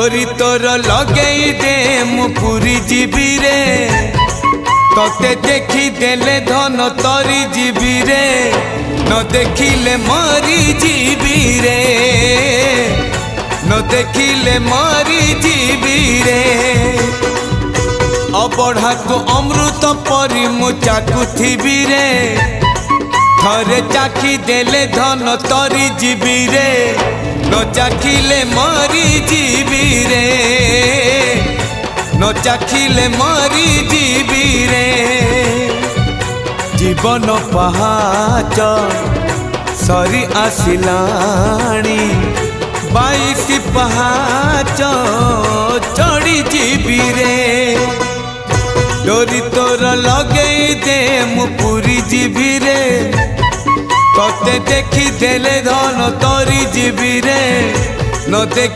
डोरी तोर लगेई दे मु पूरी जीवी रे तोते देखी देले धन तरी जीवी रे न देखिले मरी जीवी रे न देखिले मरी जीवी रे अबढ़ा को अमृत परी मु चाकुथिबी रे थरे चाखी देले धन तरी जीवी रे न चाखिले मरी जीवी रे न चाखिले मरी जीवी रे जीवन पहाच सरी आसिलाणी 22 पहाच चढ़ी जीवी रे डोरी तोर लगेई दे मु पूरी जीवी रे तोते देखी देले धन तरी जीवी रे न देख